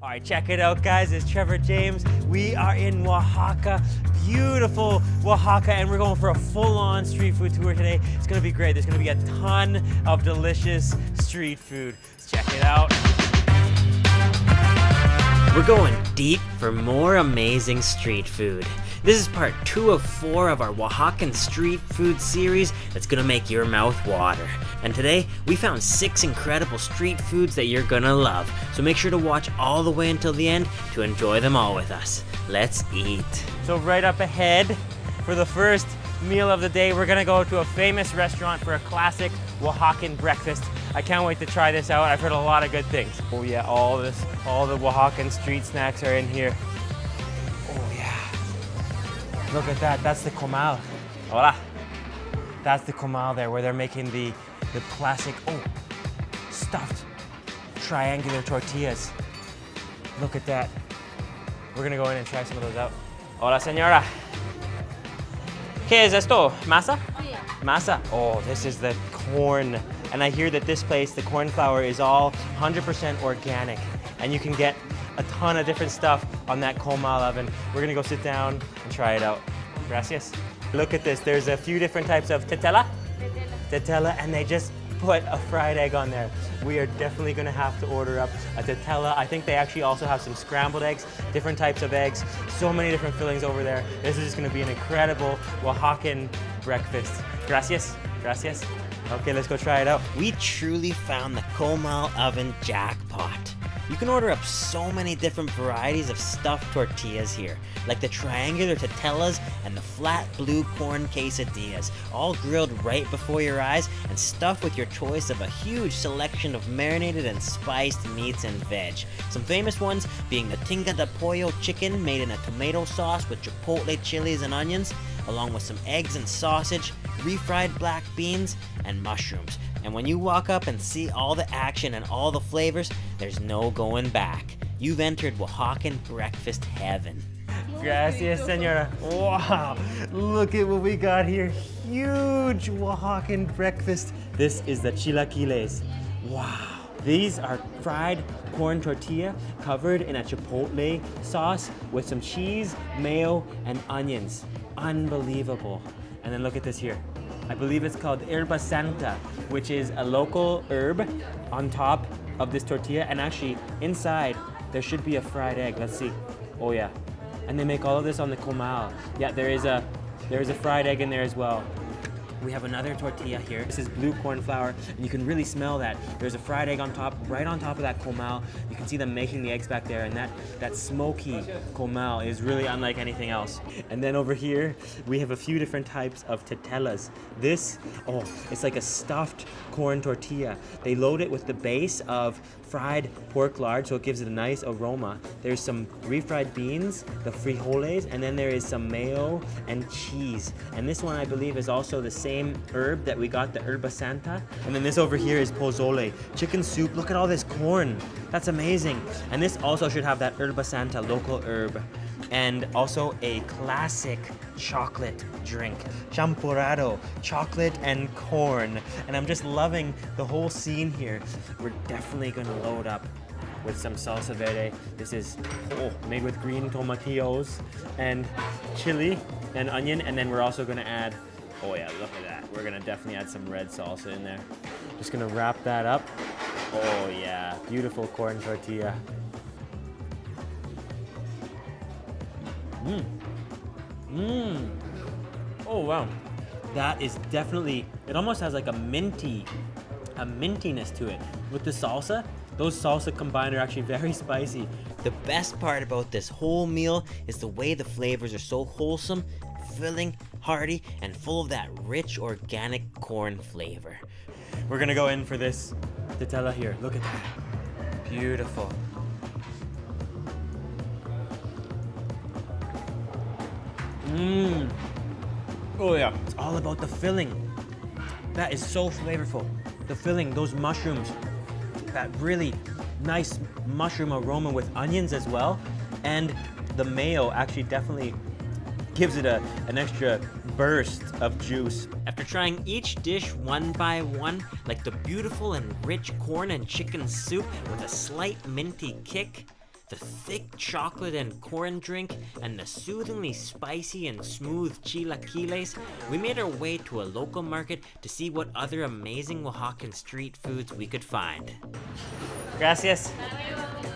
All right, check it out, guys. It's Trevor James. We are in Oaxaca, beautiful Oaxaca, and we're going for a full-on street food tour today. It's gonna be great. There's gonna be a ton of delicious street food. Let's check it out. We're going deep for more amazing street food. This is part 2 of 4 of our Oaxacan street food series that's gonna make your mouth water. And today, we found 6 incredible street foods that you're gonna love. So make sure to watch all the way until the end to enjoy them all with us. Let's eat. So right up ahead, for the first meal of the day, we're gonna go to a famous restaurant for a classic Oaxacan breakfast. I can't wait to try this out. I've heard a lot of good things. Oh yeah, all the Oaxacan street snacks are in here. Look at that, that's the comal. Hola. That's the comal there where they're making the classic, stuffed triangular tortillas. Look at that. We're gonna go in and try some of those out. Hola, señora. ¿Qué es esto? ¿Masa? Oh, yeah. Masa. Oh, this is the corn. And I hear that this place, the corn flour, is all 100% organic. And you can get a ton of different stuff on that comal oven. We're gonna go sit down and try it out. Gracias. Look at this, there's a few different types of tetela. Tetela, and they just put a fried egg on there. We are definitely gonna have to order up a tetela. I think they actually also have some scrambled eggs, different types of eggs, so many different fillings over there. This is just gonna be an incredible Oaxacan breakfast. Gracias, gracias. Okay, let's go try it out. We truly found the comal oven jackpot. You can order up so many different varieties of stuffed tortillas here, like the triangular tetelas and the flat blue corn quesadillas, all grilled right before your eyes and stuffed with your choice of a huge selection of marinated and spiced meats and veg. Some famous ones being the tinga de pollo chicken made in a tomato sauce with chipotle chilies and onions, along with some eggs and sausage, refried black beans, and mushrooms. And when you walk up and see all the action and all the flavors, there's no going back. You've entered Oaxacan breakfast heaven. Gracias, señora. Wow, look at what we got here. Huge Oaxacan breakfast. This is the chilaquiles. Wow. These are fried corn tortilla covered in a chipotle sauce with some cheese, mayo, and onions. Unbelievable. And then look at this here. I believe it's called herba santa, which is a local herb on top of this tortilla. And actually, inside, there should be a fried egg. Let's see. Oh yeah. And they make all of this on the comal. Yeah, there is a fried egg in there as well. We have another tortilla here. This is blue corn flour, and you can really smell that. There's a fried egg on top, right on top of that comal. You can see them making the eggs back there, and that smoky comal is really unlike anything else. And then over here, we have a few different types of tetelas. This, it's like a stuffed corn tortilla. They load it with the base of fried pork lard, so it gives it a nice aroma. There's some refried beans, the frijoles, and then there is some mayo and cheese. And this one, I believe, is also the same herb that we got, the herba santa. And then this over here is pozole, chicken soup. Look at all this corn. That's amazing. And this also should have that herba santa, local herb. And also a classic chocolate drink, champurrado, chocolate and corn. And I'm just loving the whole scene here. We're definitely gonna load up with some salsa verde. This is made with green tomatillos and chili and onion. And then we're also gonna add, oh yeah, look at that. We're gonna definitely add some red salsa in there. Just gonna wrap that up. Oh yeah, beautiful corn tortilla. Oh wow. That is definitely, it almost has like a mintiness to it. With the salsa, those salsa combined are actually very spicy. The best part about this whole meal is the way the flavors are so wholesome, filling, hearty, and full of that rich organic corn flavor. We're gonna go in for this tetela here. Look at that. Beautiful. Oh yeah, it's all about the filling. That is so flavorful. The filling, those mushrooms, that really nice mushroom aroma with onions as well. And the mayo actually definitely gives it an extra burst of juice. After trying each dish one by one, like the beautiful and rich corn and chicken soup with a slight minty kick, the thick chocolate and corn drink, and the soothingly spicy and smooth chilaquiles, we made our way to a local market to see what other amazing Oaxacan street foods we could find. Gracias.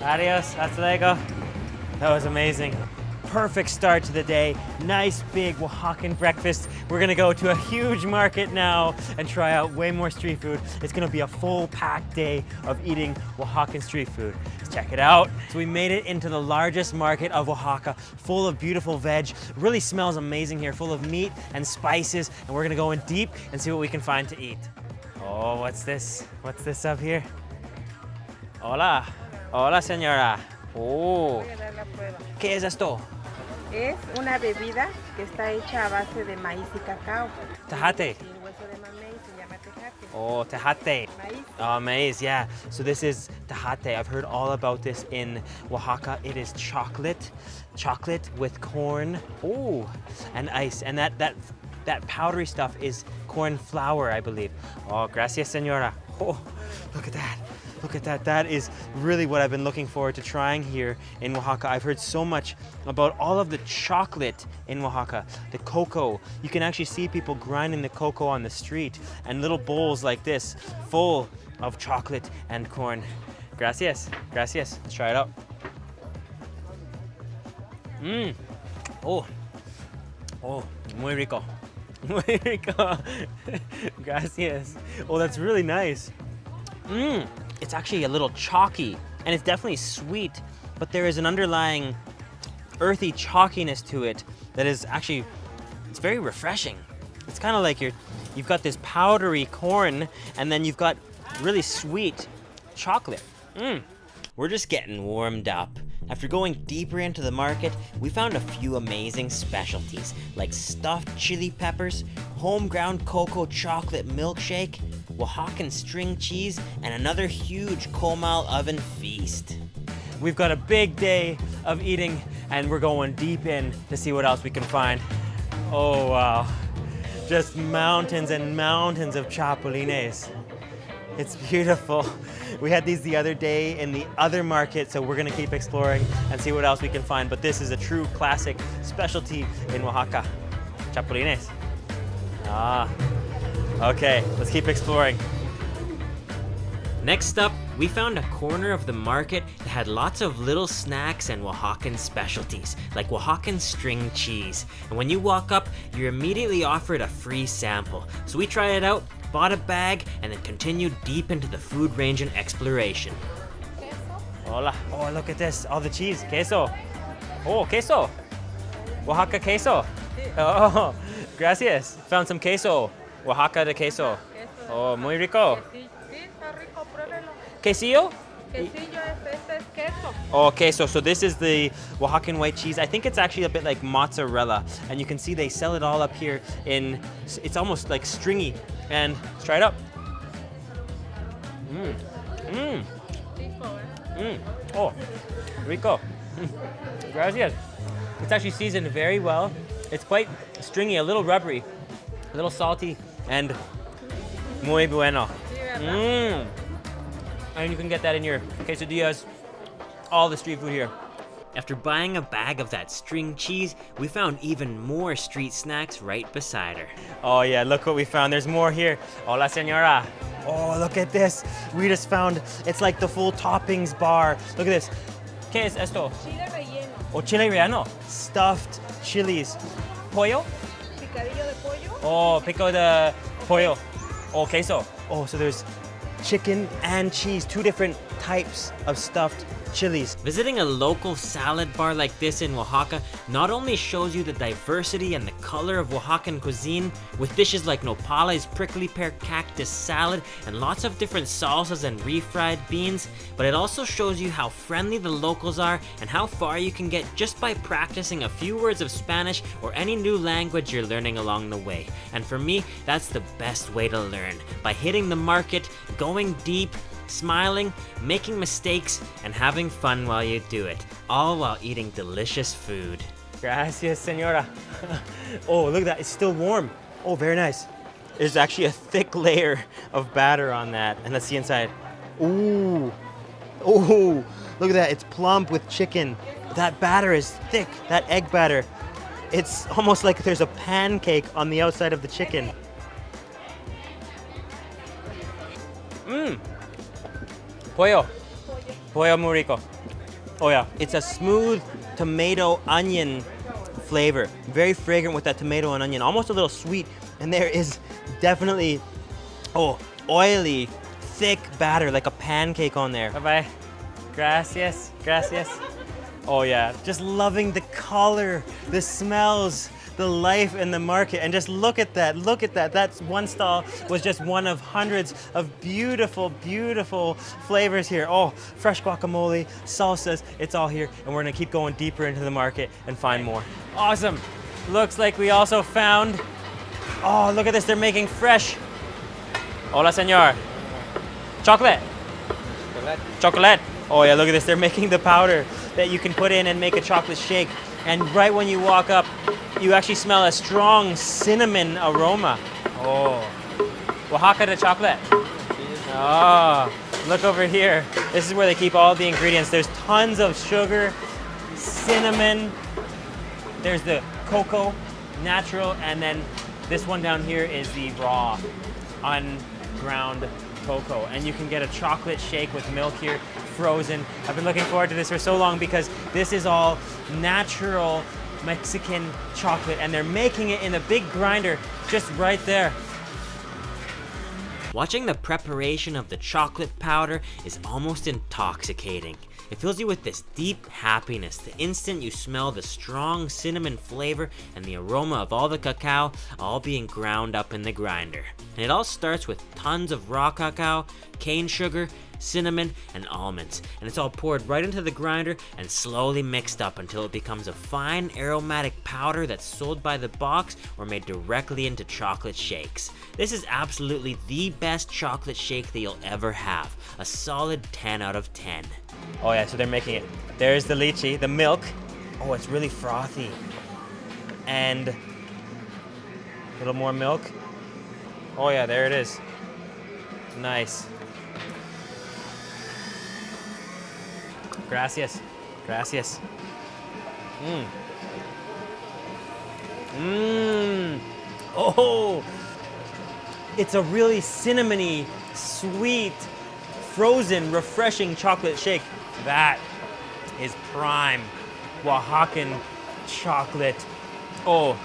Adios. Hasta luego. That was amazing. Perfect start to the day. Nice big Oaxacan breakfast. We're gonna go to a huge market now and try out way more street food. It's gonna be a full packed day of eating Oaxacan street food. Let's check it out. So we made it into the largest market of Oaxaca, full of beautiful veg. Really smells amazing here, full of meat and spices. And we're gonna go in deep and see what we can find to eat. Oh, what's this? What's this up here? Hola. Hola, señora. Oh. ¿Qué es esto? Es una bebida que está hecha a base de maíz y cacao. Tejate. Sin hueso de mamey, se llama tejate. Oh, tejate. Maíz. Oh, maize, yeah. So this is tejate. I've heard all about this in Oaxaca. It is chocolate with corn. Oh, and ice. And that powdery stuff is corn flour, I believe. Oh, gracias, señora. Oh, look at that. Look at that. That is really what I've been looking forward to trying here in Oaxaca. I've heard so much about all of the chocolate in Oaxaca, the cocoa. You can actually see people grinding the cocoa on the street and little bowls like this full of chocolate and corn. Gracias. Gracias. Let's try it out. Oh. Oh, muy rico. Muy rico. Gracias. Oh, that's really nice. It's actually a little chalky, and it's definitely sweet, but there is an underlying earthy chalkiness to it that is actually, it's very refreshing. It's kind of like you've got this powdery corn, and then you've got really sweet chocolate. We're just getting warmed up. After going deeper into the market, we found a few amazing specialties, like stuffed chili peppers, home ground cocoa chocolate milkshake, Oaxacan string cheese, and another huge comal oven feast. We've got a big day of eating, and we're going deep in to see what else we can find. Oh wow, just mountains and mountains of chapulines. It's beautiful. We had these the other day in the other market, so we're gonna keep exploring and see what else we can find. But this is a true classic specialty in Oaxaca, chapulines. Okay, let's keep exploring. Next up, we found a corner of the market that had lots of little snacks and Oaxacan specialties, like Oaxacan string cheese. And when you walk up, you're immediately offered a free sample. So we tried it out, bought a bag, and then continued deep into the food range and exploration. Hola. Oh, look at this, all the cheese, queso. Oh, queso. Oaxaca queso. Oh, gracias. Found some queso. Oaxaca de queso. Oh, muy rico. Sí, está rico, pruébelo. Quesillo? Quesillo, este es queso. Oh, queso. So this is the Oaxacan white cheese. I think it's actually a bit like mozzarella. And you can see they sell it all up here in, it's almost like stringy. And let's try it up. Oh, rico. Gracias. It's actually seasoned very well. It's quite stringy, a little rubbery, a little salty, and muy bueno. And you can get that in your quesadillas, all the street food here. After buying a bag of that string cheese, we found even more street snacks right beside her. Oh yeah, look what we found. There's more here. Hola, señora. Oh, look at this. We just found, it's like the full toppings bar. Look at this. ¿Qué es esto? Chile relleno. Oh, chile relleno. Stuffed chilies. Pollo? Picadillo de pollo. Oh, pico de pollo. Oh, queso. Oh, so there's chicken and cheese, two different types of stuffed chilies. Visiting a local salad bar like this in Oaxaca not only shows you the diversity and the color of Oaxacan cuisine, with dishes like nopales, prickly pear cactus salad, and lots of different salsas and refried beans, but it also shows you how friendly the locals are and how far you can get just by practicing a few words of Spanish or any new language you're learning along the way. And for me, that's the best way to learn, by hitting the market, going deep, smiling, making mistakes, and having fun while you do it, all while eating delicious food. Gracias, señora. Oh, look at that, it's still warm. Oh, very nice. There's actually a thick layer of batter on that. And let's see inside. Ooh, Oh, look at that. It's plump with chicken. That batter is thick, that egg batter. It's almost like there's a pancake on the outside of the chicken. Mmm. Pollo. Pollo muy rico. Oh yeah, it's a smooth tomato onion flavor. Very fragrant with that tomato and onion, almost a little sweet. And there is definitely, oily, thick batter, like a pancake on there. Bye-bye. Gracias, gracias. Oh yeah, just loving the color, the smells, the life in the market. And just look at that, That's one stall was just one of hundreds of beautiful, beautiful flavors here. Oh, fresh guacamole, salsas, it's all here. And we're gonna keep going deeper into the market and find more. Awesome. Looks like we also found, oh, look at this, they're making fresh. Hola, señor. Chocolate. Chocolate. Oh yeah, look at this, they're making the powder that you can put in and make a chocolate shake. And right when you walk up, you actually smell a strong cinnamon aroma. Oh, Oaxaca de chocolate. Oh, look over here. This is where they keep all the ingredients. There's tons of sugar, cinnamon, there's the cocoa, natural, and then this one down here is the raw, unground cocoa. And you can get a chocolate shake with milk here, frozen. I've been looking forward to this for so long because this is all natural Mexican chocolate and they're making it in a big grinder just right there. Watching the preparation of the chocolate powder is almost intoxicating. It fills you with this deep happiness the instant you smell the strong cinnamon flavor and the aroma of all the cacao all being ground up in the grinder. And it all starts with tons of raw cacao, cane sugar, cinnamon, and almonds. And it's all poured right into the grinder and slowly mixed up until it becomes a fine aromatic powder that's sold by the box or made directly into chocolate shakes. This is absolutely the best chocolate shake that you'll ever have. A solid 10 out of 10. Oh yeah, so they're making it. There's the lychee, the milk. Oh, it's really frothy. And a little more milk. Oh yeah, there it is. Nice. Gracias. Gracias. Mmm. Mmm. Oh, it's a really cinnamony, sweet, frozen, refreshing chocolate shake. That is prime Oaxacan chocolate. Oh,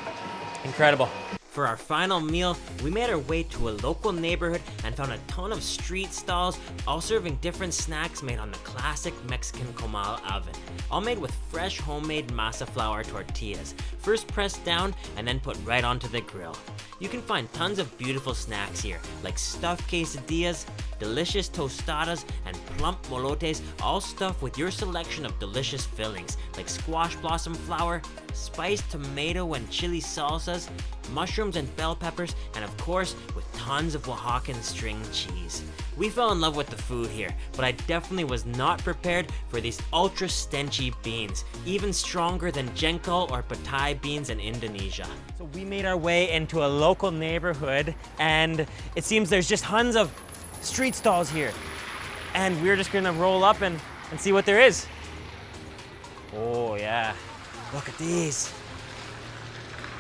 incredible. For our final meal, we made our way to a local neighborhood and found a ton of street stalls, all serving different snacks made on the classic Mexican comal oven, all made with fresh homemade masa flour tortillas, first pressed down and then put right onto the grill. You can find tons of beautiful snacks here, like stuffed quesadillas, delicious tostadas, and plump molotes, all stuffed with your selection of delicious fillings, like squash blossom flour, spiced tomato and chili salsas, mushrooms and bell peppers, and of course, with tons of Oaxacan string cheese. We fell in love with the food here, but I definitely was not prepared for these ultra stenchy beans, even stronger than jengkol or patay beans in Indonesia. So we made our way into a local neighborhood and it seems there's just tons of street stalls here. And we're just gonna roll up and see what there is. Oh yeah, look at these.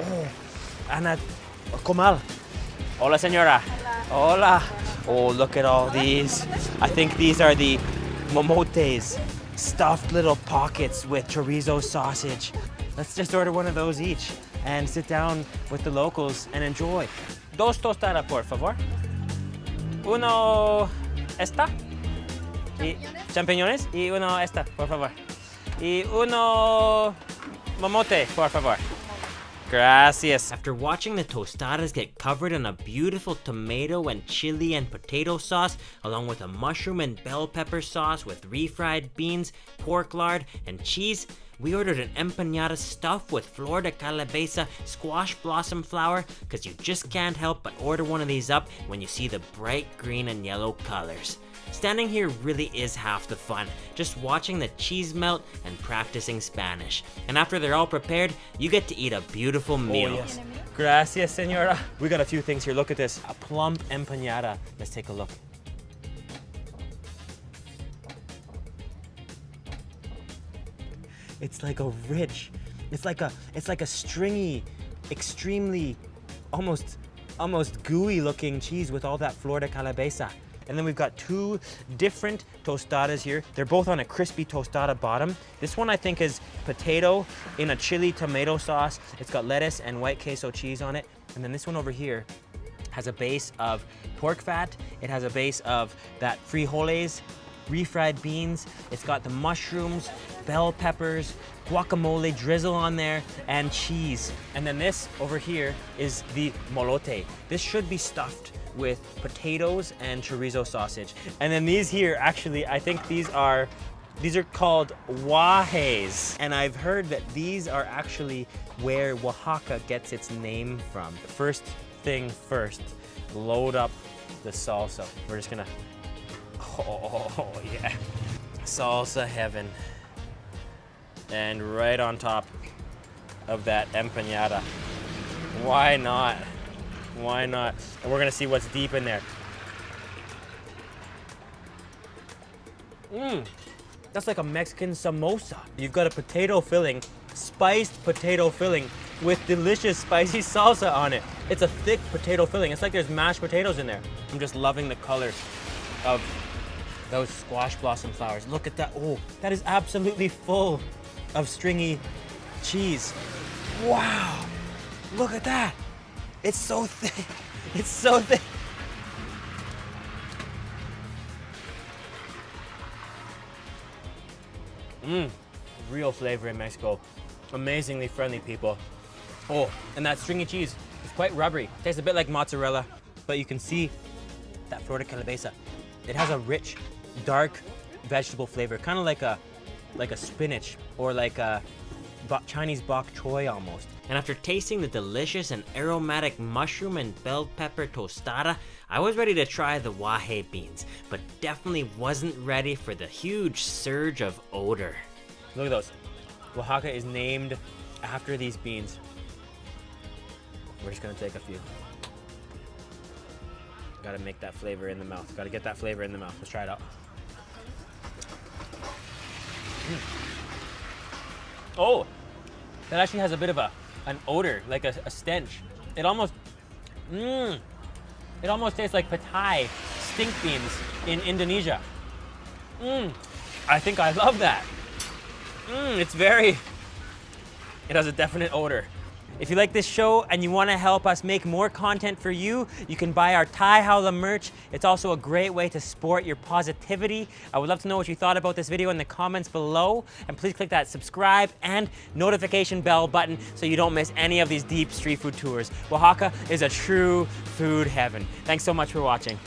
Oh, Ana, comal. Hola, señora. Hola. Oh, look at all these. I think these are the momotes, stuffed little pockets with chorizo sausage. Let's just order one of those each and sit down with the locals and enjoy. Dos tostadas, por favor. Uno esta. Y champiñones. Y uno esta, por favor. Y uno momote, por favor. Gracias. After watching the tostadas get covered in a beautiful tomato and chili and potato sauce, along with a mushroom and bell pepper sauce with refried beans, pork lard, and cheese, we ordered an empanada stuffed with flor de calabaza squash blossom flour, because you just can't help but order one of these up when you see the bright green and yellow colors. Standing here really is half the fun, just watching the cheese melt and practicing Spanish. And after they're all prepared, you get to eat a beautiful meal. Oh, yes. Gracias, señora. We got a few things here. Look at this. A plum empanada. Let's take a look. It's like a rich, it's like a stringy, extremely, almost gooey looking cheese with all that flor de calabaza. And then we've got two different tostadas here. They're both on a crispy tostada bottom. This one I think is potato in a chili tomato sauce. It's got lettuce and white queso cheese on it. And then this one over here has a base of pork fat. It has a base of that frijoles, refried beans. It's got the mushrooms, bell peppers, guacamole drizzle on there, and cheese. And then this over here is the molote. This should be stuffed with potatoes and chorizo sausage. And then these here, actually, I think these are called guajes. And I've heard that these are actually where Oaxaca gets its name from. First thing first, load up the salsa. We're just gonna, oh yeah. Salsa heaven. And right on top of that empanada. Why not? Why not? And we're gonna see what's deep in there. That's like a Mexican samosa. You've got a potato filling, spiced potato filling with delicious spicy salsa on it. It's a thick potato filling. It's like there's mashed potatoes in there. I'm just loving the color of those squash blossom flowers. Look at that. Oh, that is absolutely full of stringy cheese. Wow, look at that. It's so thick. It's so thick. Real flavor in Mexico. Amazingly friendly people. Oh, and that stringy cheese is quite rubbery. Tastes a bit like mozzarella, but you can see that flor de calabaza. It has a rich, dark vegetable flavor, kind of like a spinach or like a Chinese bok choy almost. And after tasting the delicious and aromatic mushroom and bell pepper tostada, I was ready to try the guaje beans, but definitely wasn't ready for the huge surge of odor. Look at those. Oaxaca is named after these beans. We're just gonna take a few. Gotta make that flavor in the mouth. Gotta get that flavor in the mouth. Let's try it out. Oh, that actually has a bit of an odor, like a stench. It almost tastes like patai, stink beans in Indonesia. I think I love that. It has a definite odor. If you like this show and you want to help us make more content for you, you can buy our Thai Howla merch. It's also a great way to sport your positivity. I would love to know what you thought about this video in the comments below. And please click that subscribe and notification bell button so you don't miss any of these deep street food tours. Oaxaca is a true food heaven. Thanks so much for watching.